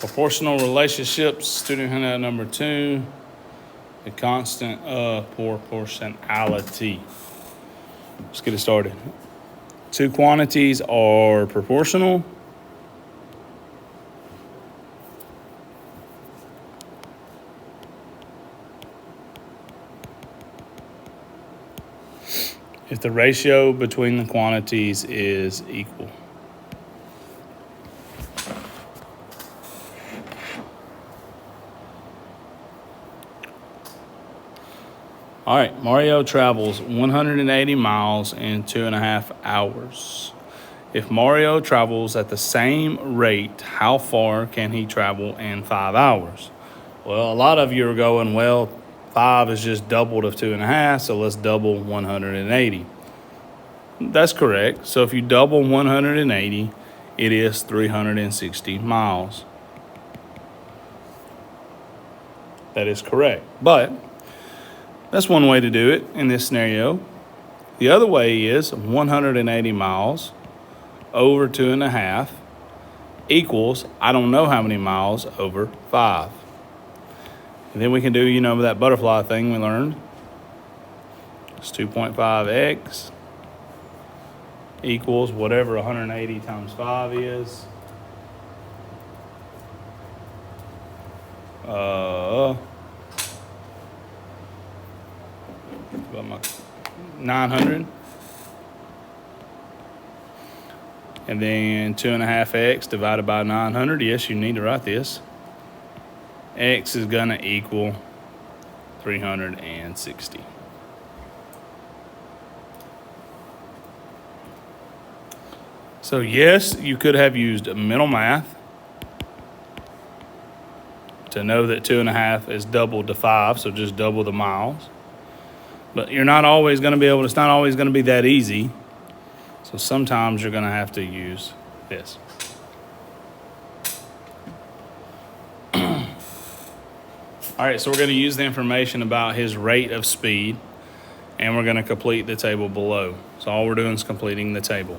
Proportional relationships, student handout number 2, the constant of proportionality. Let's get it started. Two quantities are proportional. If the ratio between the quantities is equal. All right, Mario travels 180 miles in 2.5 hours. If Mario travels at the same rate, how far can he travel in 5 hours? Well, a lot of you are going, well, 5 is just doubled of 2.5, so let's double 180. That's correct. So if you double 180, it is 360 miles. That is correct. But that's one way to do it in this scenario. The other way is 180 miles over 2.5 equals, I don't know how many miles over 5. And then we can do, that butterfly thing we learned. It's 2.5x equals whatever 180 times 5 is. 900. And then 2.5x divided by 900. Yes, you need to write this. X is going to equal 360. So yes, you could have used mental math to know that 2.5 is doubled to 5, so just double the miles. But you're not always going to be able, it's not always going to be that easy. So sometimes you're going to have to use this. All right, so we're going to use the information about his rate of speed, and we're going to complete the table below. So all we're doing is completing the table.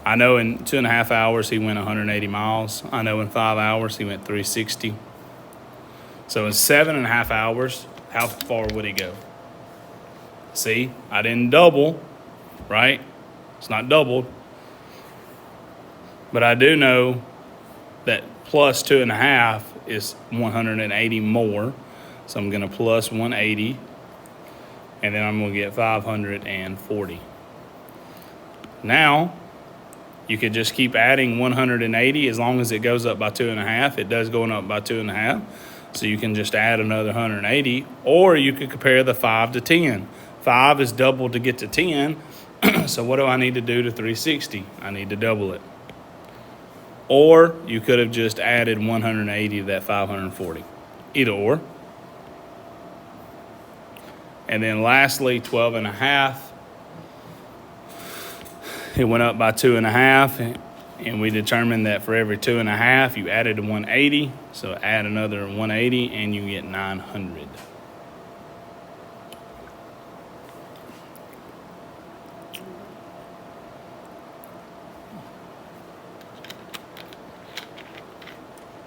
I know in 2.5 hours he went 180 miles. I know in 5 hours he went 360. So in 7.5 hours, how far would he go? See, I didn't double, right? It's not doubled. But I do know that plus 2.5 is 180 more. So I'm going to plus 180. And then I'm going to get 540. Now, you could just keep adding 180 as long as it goes up by 2.5. It does going up by 2.5. So you can just add another 180. Or you could compare the 5 to 10. 5 is doubled to get to 10. So what do I need to do to 360? I need to double it. Or you could have just added 180 to that 540. Either or. And then lastly, 12.5. It went up by 2.5. And we determined that for every 2.5, you added 180. So add another 180 and you get 900.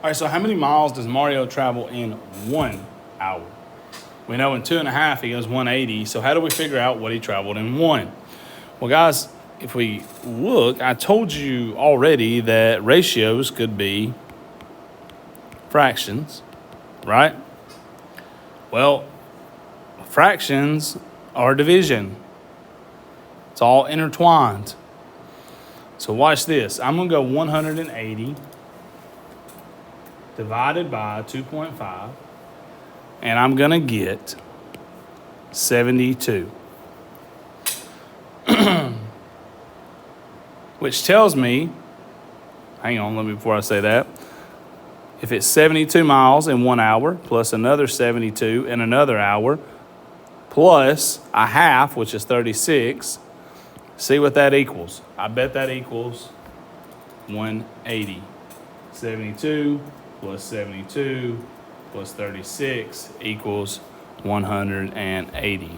All right, so how many miles does Mario travel in 1 hour? We know in 2.5 he goes 180. So how do we figure out what he traveled in 1? Well, guys, if we look, I told you already that ratios could be fractions, right? Well, fractions are division. It's all intertwined. So watch this. I'm going to go 180 divided by 2.5, and I'm going to get 72. Which tells me, hang on, before I say that, if it's 72 miles in 1 hour, plus another 72 in another hour, plus a half, which is 36, see what that equals. I bet that equals 180. 72 plus 72 plus 36 equals 180.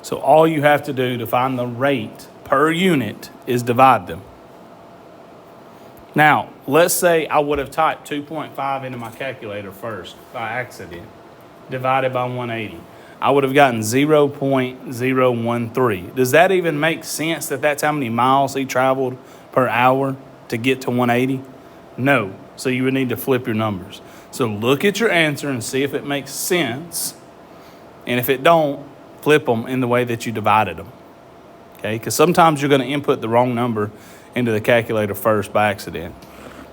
So all you have to do to find the rate per unit is divide them. Now, let's say I would have typed 2.5 into my calculator first by accident, divided by 180. I would have gotten 0.013. Does that even make sense that that's how many miles he traveled per hour to get to 180? No. So you would need to flip your numbers. So look at your answer and see if it makes sense. And if it don't, flip them in the way that you divided them. Okay? Because sometimes you're going to input the wrong number into the calculator first by accident.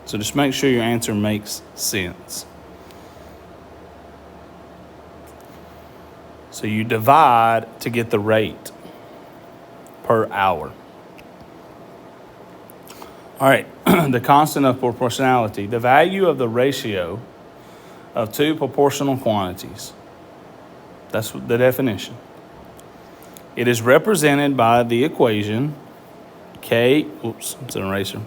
So just make sure your answer makes sense. So you divide to get the rate per hour. All right, the constant of proportionality. The value of the ratio of two proportional quantities. That's the definition. It is represented by the equation K, it's an eraser.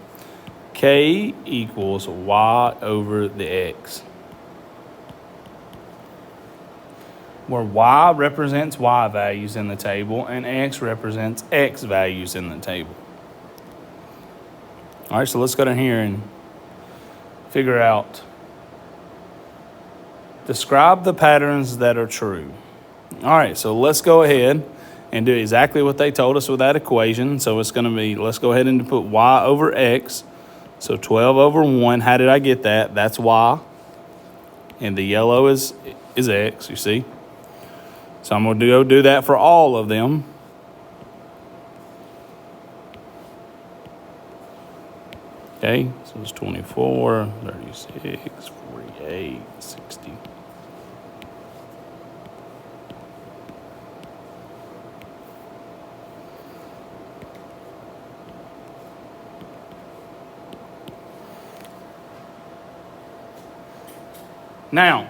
K equals Y over the X. Where Y represents Y values in the table and X represents X values in the table. All right, so let's go down here and figure out. Describe the patterns that are true. All right, so let's go ahead and do exactly what they told us with that equation. So it's going to be, let's go ahead and put Y over X. So 12 over 1, how did I get that? That's Y. And the yellow is X, you see. So I'm going to go do that for all of them. Okay, so it's 24, 36, 48, 60. Now,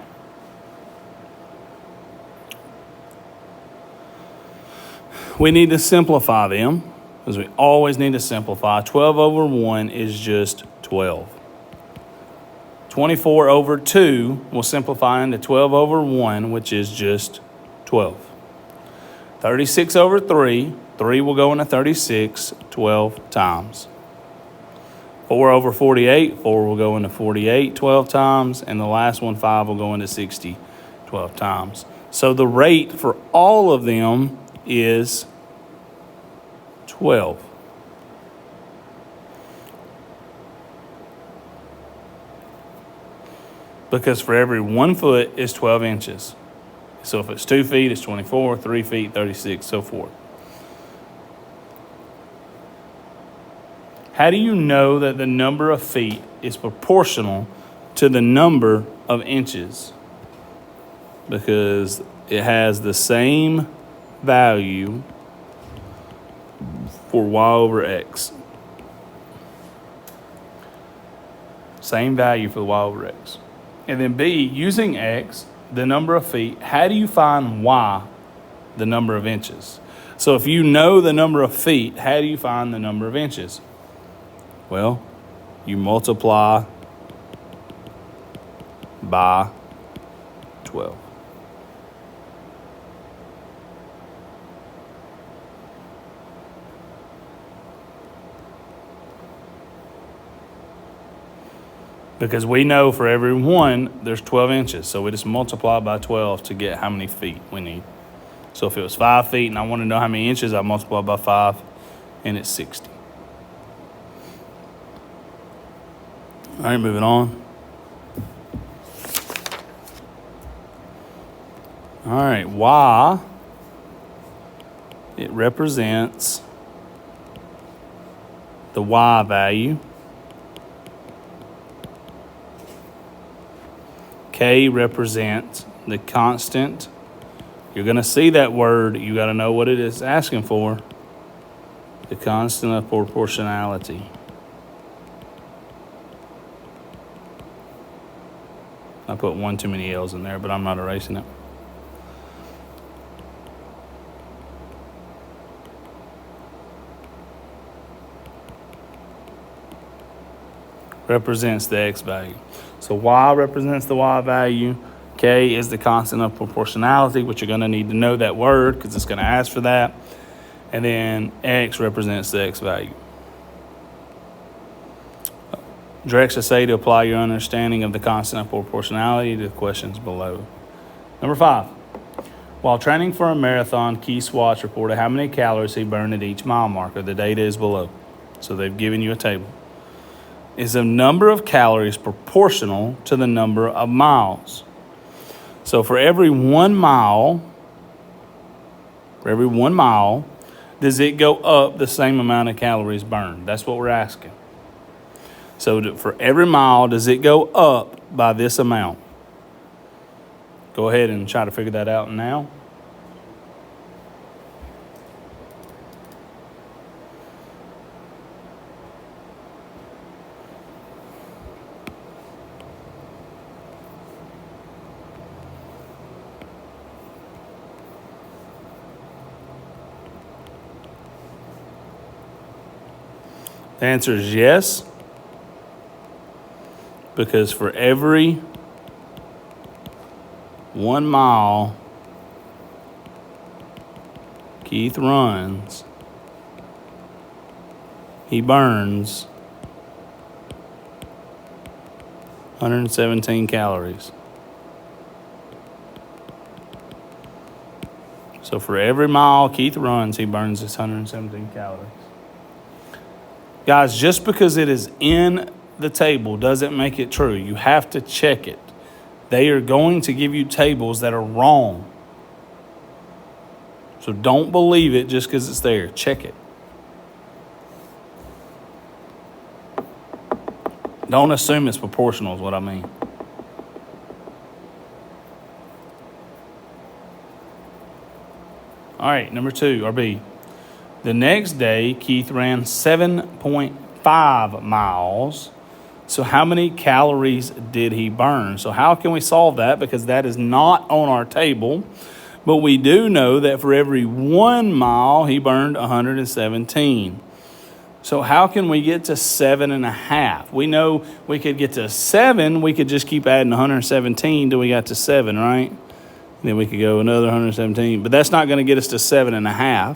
we need to simplify them, because we always need to simplify. 12 over 1 is just 12. 24 over 2 will simplify into 12 over 1, which is just 12. 36 over 3, 3 will go into 36 12 times. 4 over 48, 4 will go into 48 12 times, and the last one, 5, will go into 60 12 times. So the rate for all of them is 12. Because for every 1 foot is 12 inches. So if it's 2 feet, it's 24, 3 feet, 36, so forth. How do you know that the number of feet is proportional to the number of inches? Because it has the same value for Y over X. Same value for Y over X. And then B, using X, the number of feet, how do you find Y, the number of inches? So if you know the number of feet, how do you find the number of inches? Well, you multiply by 12. Because we know for every 1, there's 12 inches. So we just multiply by 12 to get how many feet we need. So if it was 5 feet and I want to know how many inches, I multiply by 5, and it's 60. All right, moving on. All right, Y, it represents the Y value. K represents the constant. You're going to see that word. You got to know what it is asking for. The constant of proportionality. I put one too many L's in there, but I'm not erasing it. Represents the X value. So Y represents the Y value. K is the constant of proportionality, which you're going to need to know that word because it's going to ask for that. And then X represents the X value. Direct essay to apply your understanding of the constant of proportionality to the questions below. Number 5. While training for a marathon, Keith Swatch reported how many calories he burned at each mile marker. The data is below. So they've given you a table. Is the number of calories proportional to the number of miles? So for every 1 mile, does it go up the same amount of calories burned? That's what we're asking. So for every mile, does it go up by this amount? Go ahead and try to figure that out now. The answer is yes, because for every 1 mile Keith runs, he burns 117 calories. So for every mile Keith runs, he burns this 117 calories. Guys, just because it is in the table doesn't make it true. You have to check it. They are going to give you tables that are wrong. So don't believe it just because it's there. Check it. Don't assume it's proportional is what I mean. All right, number 2, or B. The next day, Keith ran 7.5 miles. So how many calories did he burn? So how can we solve that? Because that is not on our table. But we do know that for every 1 mile, he burned 117. So how can we get to 7.5? We know we could get to 7. We could just keep adding 117 till we got to 7, right? Then we could go another 117. But that's not going to get us to 7.5.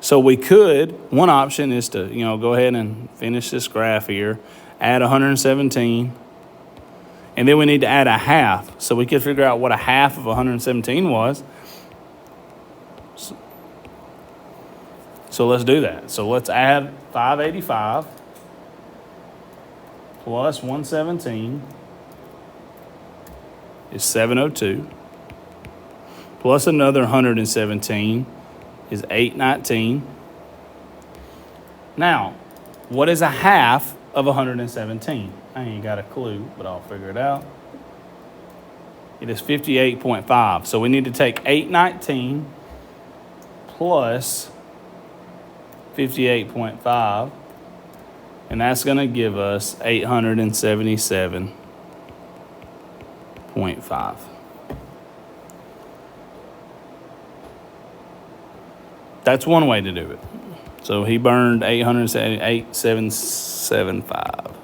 So we could, one option is to, go ahead and finish this graph here, add 117, and then we need to add a half. So we could figure out what a half of 117 was. So let's do that. So let's add 585 plus 117 is 702, plus another 117 is 819. Now, what is a half of 117? I ain't got a clue, but I'll figure it out. It is 58.5. So we need to take 819 plus 58.5, and that's going to give us 877.5. That's one way to do it. So he burned 878.775.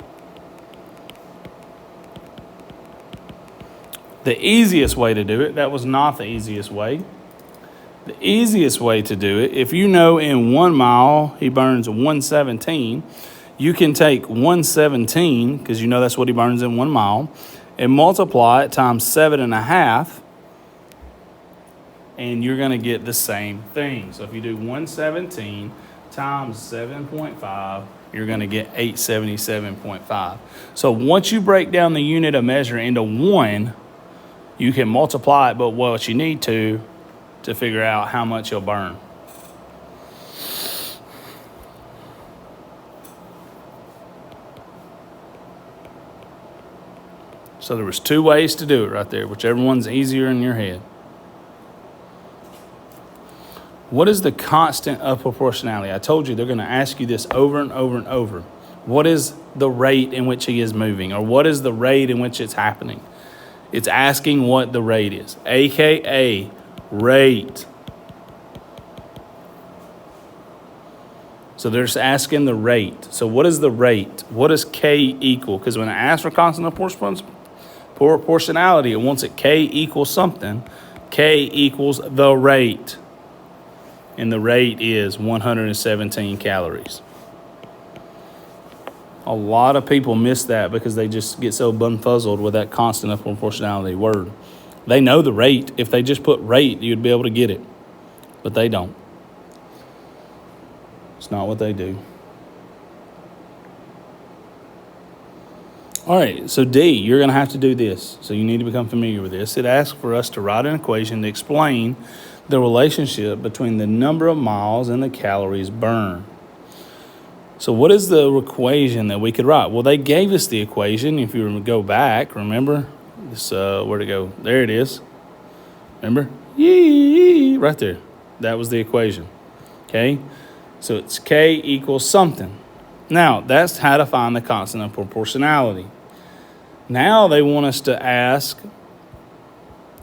The easiest way to do it, that was not the easiest way. The easiest way to do it, if you know in 1 mile he burns 117, you can take 117, because you know that's what he burns in 1 mile, and multiply it times 7.5, and you're going to get the same thing. So if you do 117 times 7.5, you're going to get 877.5. So once you break down the unit of measure into 1, you can multiply it, but what you need to figure out how much you'll burn. So there was 2 ways to do it right there, whichever one's easier in your head. What is the constant of proportionality? I told you they're going to ask you this over and over and over. What is the rate in which he is moving, or what is the rate in which it's happening? It's asking what the rate is, aka rate. So they're just asking the rate. So what is the rate? What does K equal? Because when I ask for constant of Proportionality, it wants it K equals something. K equals the rate. And the rate is 117 calories. A lot of people miss that because they just get so bumfuzzled with that constant of proportionality word. They know the rate. If they just put rate, you'd be able to get it. But they don't. It's not what they do. All right, so D, you're going to have to do this. So you need to become familiar with this. It asks for us to write an equation to explain the relationship between the number of miles and the calories burned. So what is the equation that we could write? Well, they gave us the equation. If you go back, remember? This, where'd it go? There it is. Remember? Yee, right there. That was the equation. Okay? So it's K equals something. Now, that's how to find the constant of proportionality. Now they want us to ask,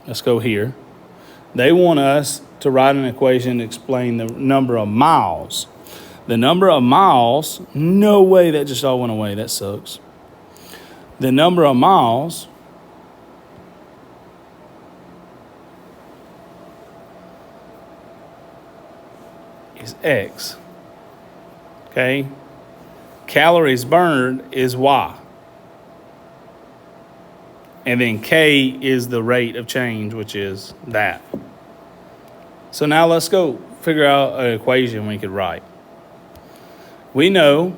let's go here. They want us to write an equation to explain the number of miles. The number of miles, no way, that just all went away. That sucks. The number of miles is X. Okay? Calories burned is Y. And then K is the rate of change, which is that. So now let's go figure out an equation we could write. We know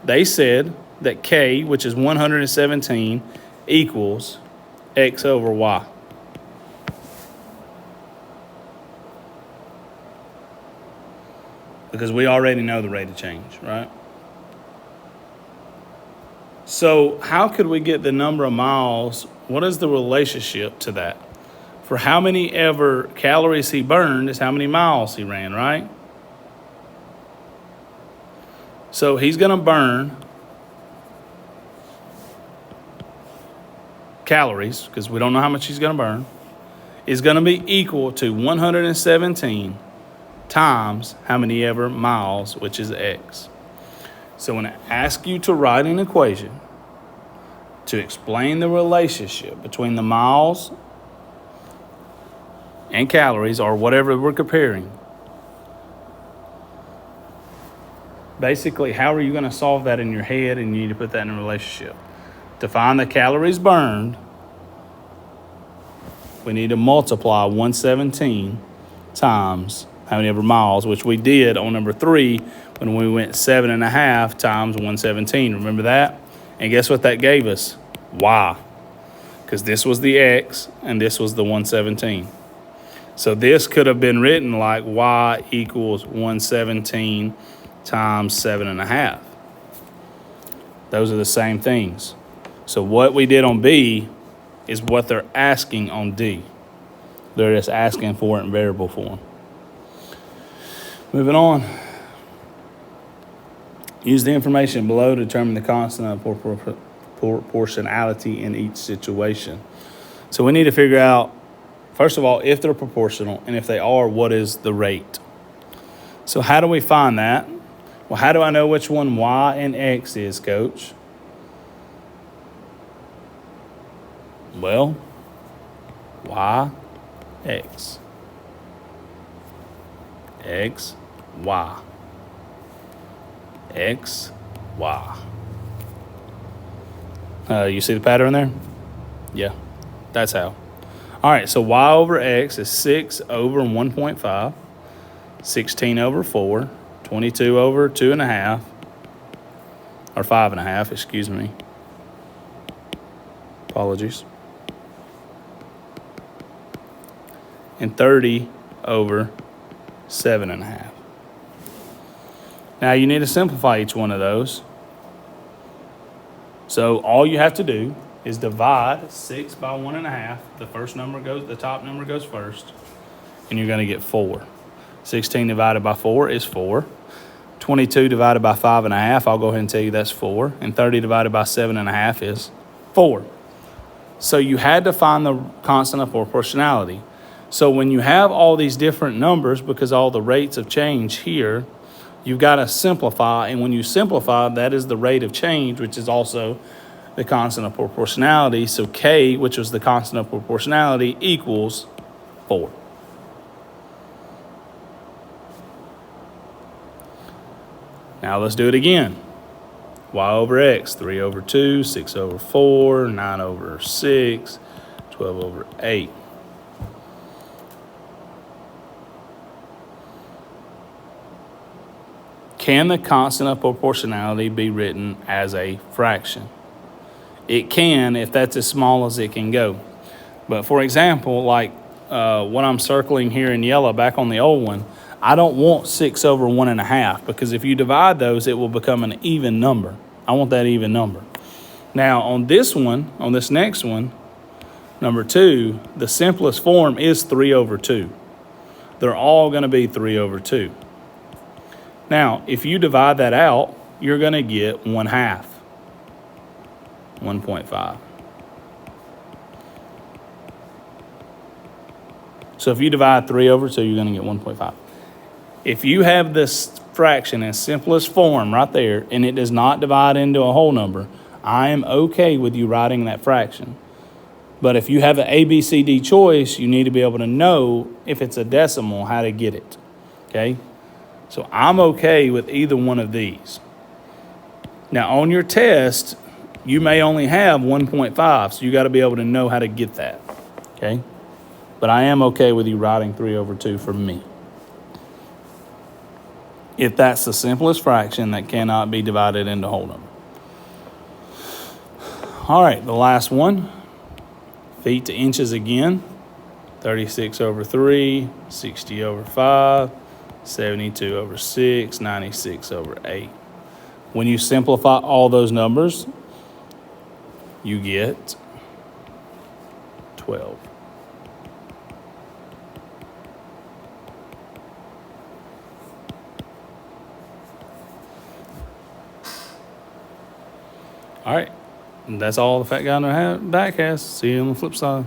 they said that K, which is 117, equals X over Y. Because we already know the rate of change, right? So how could we get the number of miles? What is the relationship to that? For how many ever calories he burned is how many miles he ran, right? So he's going to burn calories, because we don't know how much he's going to burn, is going to be equal to 117 times how many ever miles, which is X. So when I ask you to write an equation to explain the relationship between the miles and calories, or whatever we're comparing, basically, how are you going to solve that in your head? And you need to put that in a relationship. To find the calories burned, we need to multiply 117 times how many ever miles, which we did on number 3 when we went 7.5 times 117. Remember that? And guess what that gave us? Y. Because this was the X and this was the 117. So this could have been written like Y equals 117 times 7.5. Those are the same things. So what we did on B is what they're asking on D. They're just asking for it in variable form. Moving on. Use the information below to determine the constant of proportionality in each situation. So we need to figure out, first of all, if they're proportional, and if they are, what is the rate? So how do we find that? Well, how do I know which one Y and X is, Coach? Well, Y, X. X, Y. X, Y. You see the pattern there? Yeah, that's how. All right, so Y over X is 6 over 1.5, 16 over 4, 22 over 2.5, or 5.5, excuse me. Apologies. And 30 over 7.5. Now you need to simplify each one of those. So all you have to do is divide 6 by 1.5. The top number goes first, and you're going to get 4. 16 divided by 4 is 4. 22 divided by 5.5, I'll go ahead and tell you that's 4. And 30 divided by 7.5 is 4. So you had to find the constant of proportionality. So when you have all these different numbers, because all the rates of change here, you've got to simplify. And when you simplify, that is the rate of change, which is also the constant of proportionality. So K, which was the constant of proportionality, equals 4. Now let's do it again. Y over X, 3 over 2, 6 over 4, 9 over 6, 12 over 8. Can the constant of proportionality be written as a fraction? It can if that's as small as it can go. But for example, like what I'm circling here in yellow back on the old one, I don't want 6 over 1.5 because if you divide those, it will become an even number. I want that even number. Now on this one, on this next one, number 2, the simplest form is 3 over 2. They're all going to be 3 over 2. Now, if you divide that out, you're going to get 1/2, 1.5. So if you divide 3 over 2, you're going to get 1.5. If you have this fraction in simplest form right there, and it does not divide into a whole number, I am okay with you writing that fraction. But if you have an A, B, C, D choice, you need to be able to know if it's a decimal, how to get it, okay? So I'm okay with either one of these. Now on your test, you may only have 1.5, so you got to be able to know how to get that, okay? But I am okay with you writing 3 over 2 for me. If that's the simplest fraction that cannot be divided into whole number. All right, the last one, feet to inches again. 36 over 3, 60 over 5, 72 over 6, 96 over 8. When you simplify all those numbers, you get 12. All right, and that's all the fat guy in the back has. See you on the flip side.